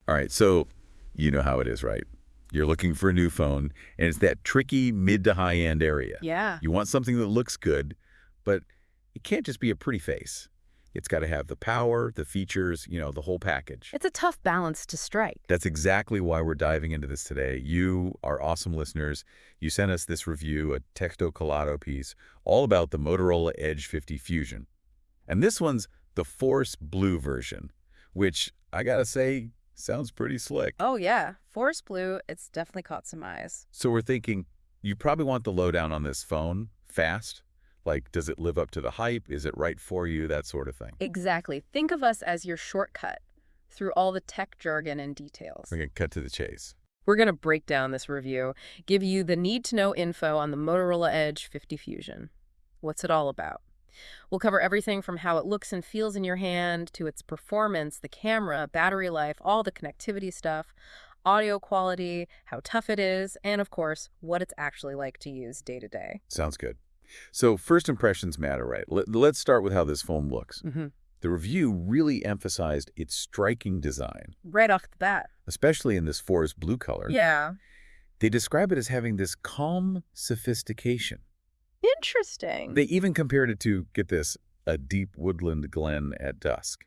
All right, so you know how it is, right? You're looking for a new phone, and it's that tricky mid to high-end area. Yeah. You want something that looks good, but it can't just be a pretty face. It's got to have the power, the features, the whole package. It's a tough balance to strike. That's exactly why we're diving into this today. You, our awesome listeners, you sent us this review, a texto colado piece, all about the Motorola Edge 50 Fusion. And this one's the Force Blue version, which, I gotta say, sounds pretty slick. Oh, yeah. Forest Blue, it's definitely caught some eyes. So we're thinking, you probably want the lowdown on this phone, fast. Like, does it live up to the hype? Is it right for you? That sort of thing. Exactly. Think of us as your shortcut through all the tech jargon and details. We're going to cut to the chase. We're going to break down this review, give you the need-to-know info on the Motorola Edge 50 Fusion. What's it all about? We'll cover everything from how it looks and feels in your hand to its performance, the camera, battery life, all the connectivity stuff, audio quality, how tough it is, and of course, what it's actually like to use day to day. Sounds good. So first impressions matter, right? Let's start with how this phone looks. The review really emphasized its striking design. Right off the bat. Especially in this forest blue color. Yeah. They describe it as having this calm sophistication. Interesting. They even compared it to, get this, a deep woodland glen at dusk.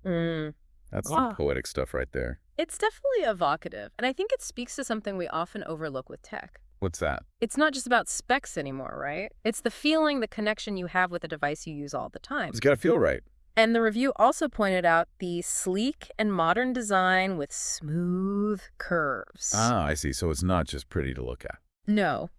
That's some poetic stuff right there. It's definitely evocative, and I think it speaks to something we often overlook with tech. What's that? It's not just about specs anymore, right? It's the feeling, the connection you have with the device you use all the time. It's got to feel right. And the review also pointed out the sleek and modern design with smooth curves. Ah, I see. So it's not just pretty to look at. No.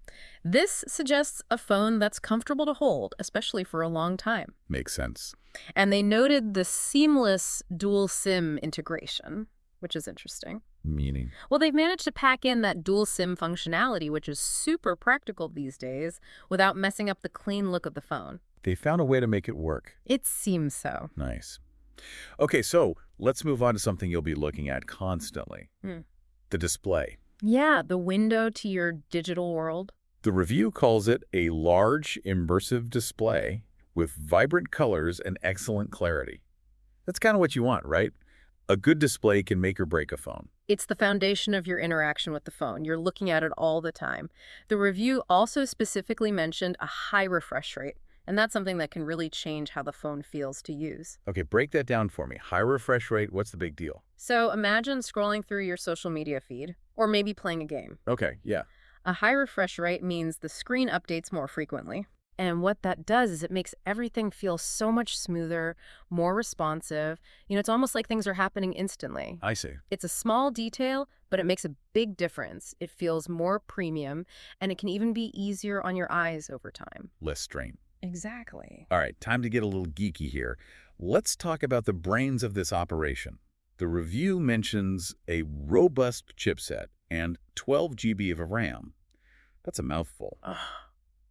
This suggests a phone that's comfortable to hold, especially for a long time. Makes sense. And they noted the seamless dual SIM integration, which is interesting. Meaning? Well, they've managed to pack in that dual SIM functionality, which is super practical these days, without messing up the clean look of the phone. They found a way to make it work. It seems so. Nice. Okay, so let's move on to something you'll be looking at constantly. The display. Yeah, the window to your digital world. The review calls it a large, immersive display with vibrant colors and excellent clarity. That's kind of what you want, right? A good display can make or break a phone. It's the foundation of your interaction with the phone. You're looking at it all the time. The review also specifically mentioned a high refresh rate, and that's something that can really change how the phone feels to use. Okay, break that down for me. High refresh rate, what's the big deal? So imagine scrolling through your social media feed, or maybe playing a game. Okay, yeah. A high refresh rate means the screen updates more frequently. And what that does is it makes everything feel so much smoother, more responsive. It's almost like things are happening instantly. I see. It's a small detail, but it makes a big difference. It feels more premium, and it can even be easier on your eyes over time. Less strain. Exactly. All right, time to get a little geeky here. Let's talk about the brains of this operation. The review mentions a robust chipset and 12 GB of RAM. That's a mouthful.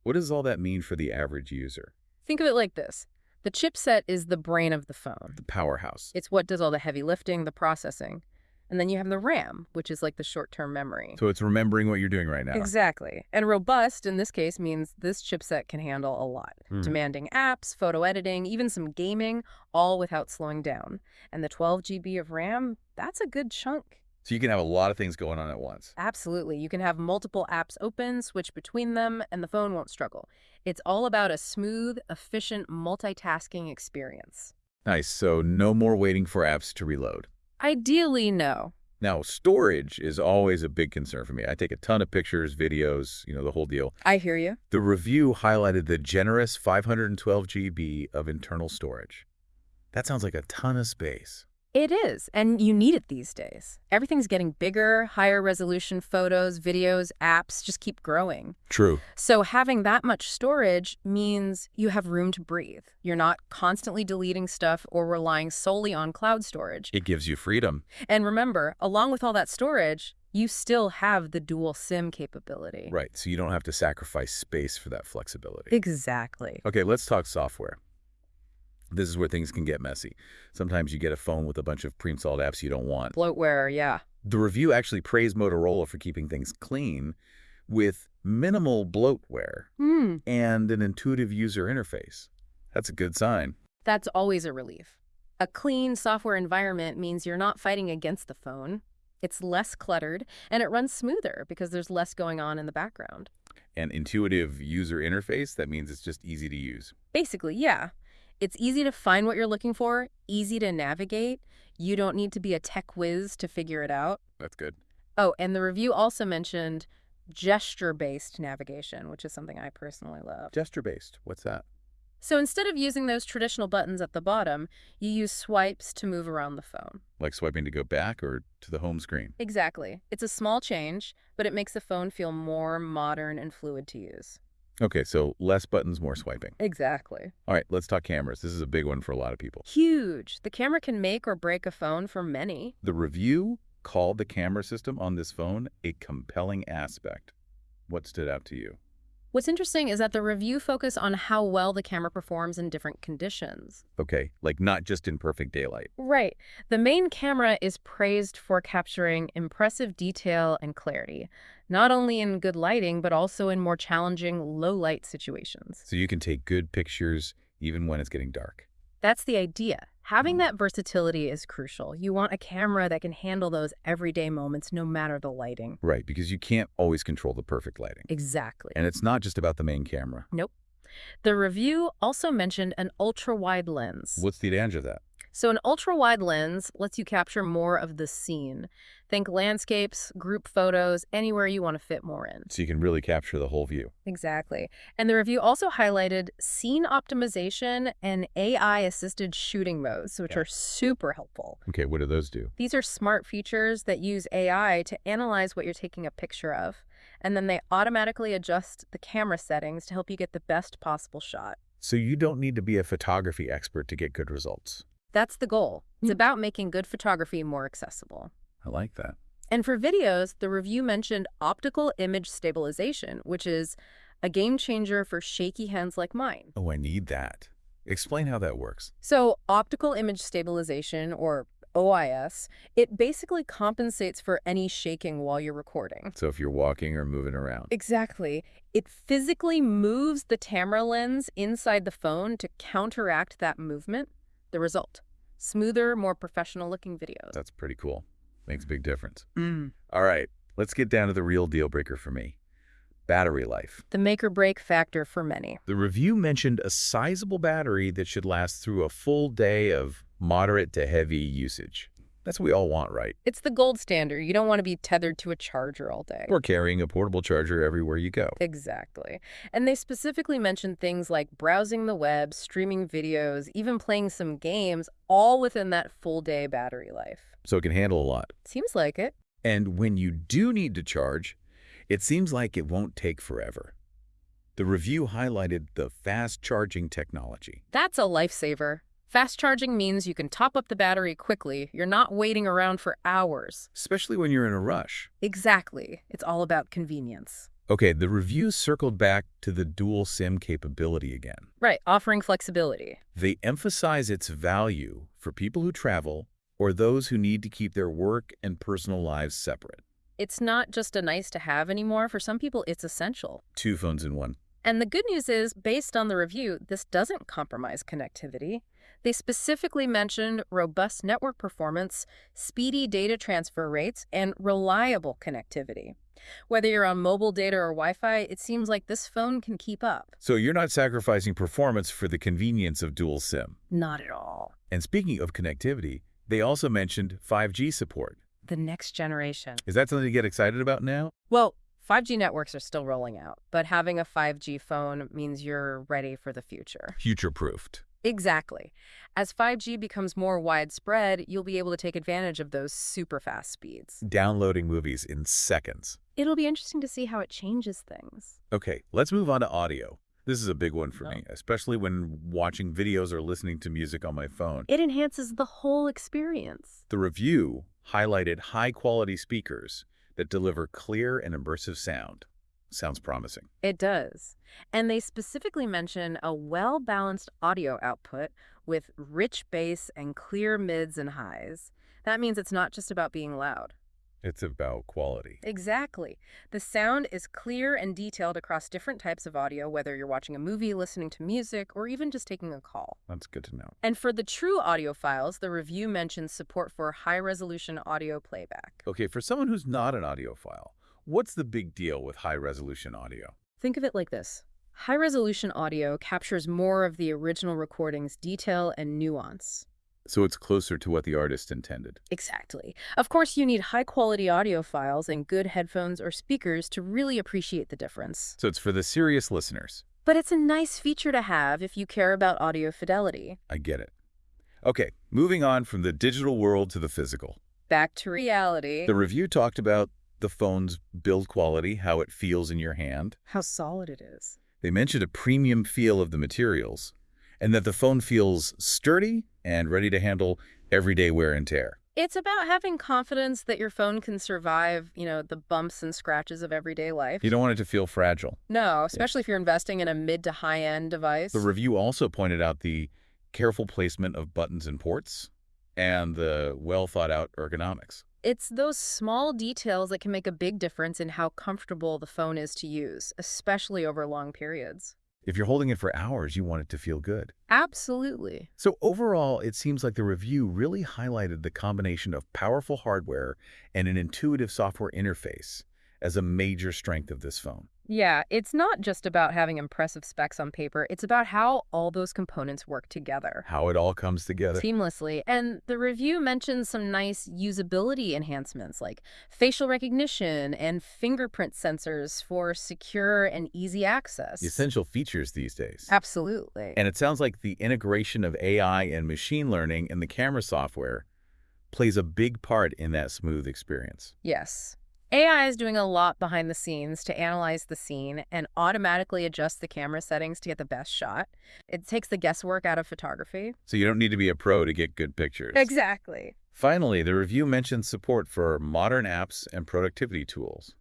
What does all that mean for the average user? Think of it like this. The chipset is the brain of the phone. The powerhouse. It's what does all the heavy lifting, the processing. And then you have the RAM, which is like the short-term memory. So it's remembering what you're doing right now. Exactly. And robust, in this case, means this chipset can handle a lot. Demanding apps, photo editing, even some gaming, all without slowing down. And the 12 GB of RAM, that's a good chunk. So you can have a lot of things going on at once. Absolutely. You can have multiple apps open, switch between them, and the phone won't struggle. It's all about a smooth, efficient multitasking experience. Nice. So no more waiting for apps to reload. Ideally, no. Now, storage is always a big concern for me. I take a ton of pictures, videos, the whole deal. I hear you. The review highlighted the generous 512 GB of internal storage. That sounds like a ton of space. It is, and you need it these days. Everything's getting bigger, higher resolution photos, videos, apps just keep growing. True. So having that much storage means you have room to breathe. You're not constantly deleting stuff or relying solely on cloud storage. It gives you freedom. And remember, along with all that storage, you still have the dual SIM capability. Right, so you don't have to sacrifice space for that flexibility. Exactly. Okay, let's talk software. This is where things can get messy. Sometimes you get a phone with a bunch of pre-installed apps you don't want. Bloatware, yeah. The review actually praised Motorola for keeping things clean with minimal bloatware and an intuitive user interface. That's a good sign. That's always a relief. A clean software environment means you're not fighting against the phone. It's less cluttered, and it runs smoother because there's less going on in the background. An intuitive user interface, that means it's just easy to use. Basically, yeah. It's easy to find what you're looking for, easy to navigate. You don't need to be a tech whiz to figure it out. That's good. Oh, and the review also mentioned gesture-based navigation, which is something I personally love. Gesture-based, what's that? So instead of using those traditional buttons at the bottom, you use swipes to move around the phone. Like swiping to go back or to the home screen? Exactly. It's a small change, but it makes the phone feel more modern and fluid to use. Okay, so less buttons, more swiping. Exactly. All right, let's talk cameras. This is a big one for a lot of people. Huge. The camera can make or break a phone for many. The review called the camera system on this phone a compelling aspect. What stood out to you? What's interesting is that the review focused on how well the camera performs in different conditions. Okay, like not just in perfect daylight. Right. The main camera is praised for capturing impressive detail and clarity, not only in good lighting, but also in more challenging low-light situations. So you can take good pictures even when it's getting dark. That's the idea. Having that versatility is crucial. You want a camera that can handle those everyday moments no matter the lighting. Right, because you can't always control the perfect lighting. Exactly. And it's not just about the main camera. Nope. The review also mentioned an ultra-wide lens. What's the advantage of that? So an ultra-wide lens lets you capture more of the scene. Think landscapes, group photos, anywhere you want to fit more in. So you can really capture the whole view. Exactly. And the review also highlighted scene optimization and AI-assisted shooting modes, which are super helpful. Okay, what do those do? These are smart features that use AI to analyze what you're taking a picture of, and then they automatically adjust the camera settings to help you get the best possible shot. So you don't need to be a photography expert to get good results. That's the goal. It's about making good photography more accessible. I like that. And for videos, the review mentioned optical image stabilization, which is a game changer for shaky hands like mine. Oh, I need that. Explain how that works. So optical image stabilization, or OIS, it basically compensates for any shaking while you're recording. So if you're walking or moving around. Exactly. It physically moves the camera lens inside the phone to counteract that movement. The result: smoother, more professional-looking videos. That's pretty cool. Makes a big difference. All right, let's get down to the real deal breaker for me. Battery life. The make or break factor for many. The review mentioned a sizable battery that should last through a full day of moderate to heavy usage. That's what we all want, right? It's the gold standard. You don't want to be tethered to a charger all day. Or carrying a portable charger everywhere you go. Exactly. And they specifically mentioned things like browsing the web, streaming videos, even playing some games, all within that full day battery life. So it can handle a lot. Seems like it. And when you do need to charge, it seems like it won't take forever. The review highlighted the fast charging technology. That's a lifesaver. Fast charging means you can top up the battery quickly. You're not waiting around for hours. Especially when you're in a rush. Exactly. It's all about convenience. Okay, the review circled back to the dual SIM capability again. Right, offering flexibility. They emphasize its value for people who travel or those who need to keep their work and personal lives separate. It's not just a nice to have anymore. For some people, it's essential. 2 phones in one. And the good news is, based on the review, this doesn't compromise connectivity. They specifically mentioned robust network performance, speedy data transfer rates, and reliable connectivity. Whether you're on mobile data or Wi-Fi, it seems like this phone can keep up. So you're not sacrificing performance for the convenience of dual SIM. Not at all. And speaking of connectivity, they also mentioned 5G support. The next generation. Is that something to get excited about now? Well, 5G networks are still rolling out, but having a 5G phone means you're ready for the future. Future-proofed. Exactly. As 5G becomes more widespread, you'll be able to take advantage of those super fast speeds. Downloading movies in seconds. It'll be interesting to see how it changes things. Okay, let's move on to audio. This is a big one for me, especially when watching videos or listening to music on my phone. It enhances the whole experience. The review highlighted high-quality speakers that deliver clear and immersive sound. Sounds promising. It does. And they specifically mention a well-balanced audio output with rich bass and clear mids and highs. That means it's not just about being loud. It's about quality. Exactly. The sound is clear and detailed across different types of audio, whether you're watching a movie, listening to music, or even just taking a call. That's good to know. And for the true audiophiles, the review mentions support for high-resolution audio playback. Okay, for someone who's not an audiophile, what's the big deal with high-resolution audio? Think of it like this. High-resolution audio captures more of the original recording's detail and nuance. So it's closer to what the artist intended. Exactly. Of course, you need high-quality audiophiles and good headphones or speakers to really appreciate the difference. So it's for the serious listeners. But it's a nice feature to have if you care about audio fidelity. I get it. Okay, moving on from the digital world to the physical. Back to reality. The review talked about the phone's build quality, how it feels in your hand. How solid it is. They mentioned a premium feel of the materials, and that the phone feels sturdy and ready to handle everyday wear and tear. It's about having confidence that your phone can survive, the bumps and scratches of everyday life. You don't want it to feel fragile. No, especially if you're investing in a mid to high-end device. The review also pointed out the careful placement of buttons and ports and the well-thought-out ergonomics. It's those small details that can make a big difference in how comfortable the phone is to use, especially over long periods. If you're holding it for hours, you want it to feel good. Absolutely. So overall, it seems like the review really highlighted the combination of powerful hardware and an intuitive software interface as a major strength of this phone. Yeah, it's not just about having impressive specs on paper. It's about how all those components work together. How it all comes together. Seamlessly. And the review mentions some nice usability enhancements like facial recognition and fingerprint sensors for secure and easy access. The essential features these days. Absolutely. And it sounds like the integration of AI and machine learning in the camera software plays a big part in that smooth experience. Yes. AI is doing a lot behind the scenes to analyze the scene and automatically adjust the camera settings to get the best shot. It takes the guesswork out of photography. So you don't need to be a pro to get good pictures. Exactly. Finally, the review mentions support for modern apps and productivity tools,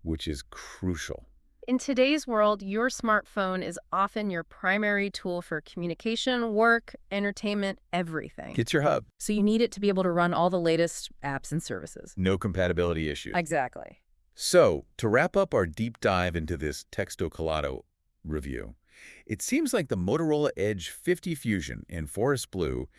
which is crucial. In today's world, your smartphone is often your primary tool for communication, work, entertainment, everything. It's your hub. So you need it to be able to run all the latest apps and services. No compatibility issues. Exactly. So, to wrap up our deep dive into this Texto Colado review, it seems like the Motorola Edge 50 Fusion in forest blue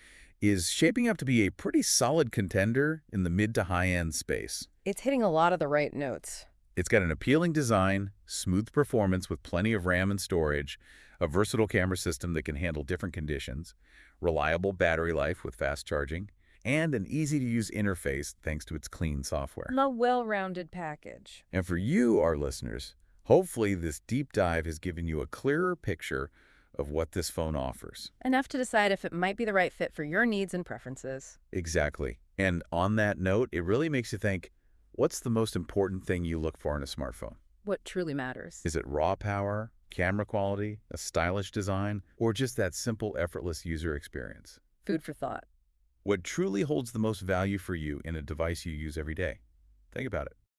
is shaping up to be a pretty solid contender in the mid to high-end space. It's hitting a lot of the right notes. It's got an appealing design, smooth performance with plenty of RAM and storage, a versatile camera system that can handle different conditions, reliable battery life with fast charging, and an easy-to-use interface thanks to its clean software. A well-rounded package. And for you, our listeners, hopefully this deep dive has given you a clearer picture of what this phone offers. Enough to decide if it might be the right fit for your needs and preferences. Exactly. And on that note, it really makes you think, what's the most important thing you look for in a smartphone? What truly matters. Is it raw power, camera quality, a stylish design, or just that simple, effortless user experience? Food for thought. What truly holds the most value for you in a device you use every day? Think about it.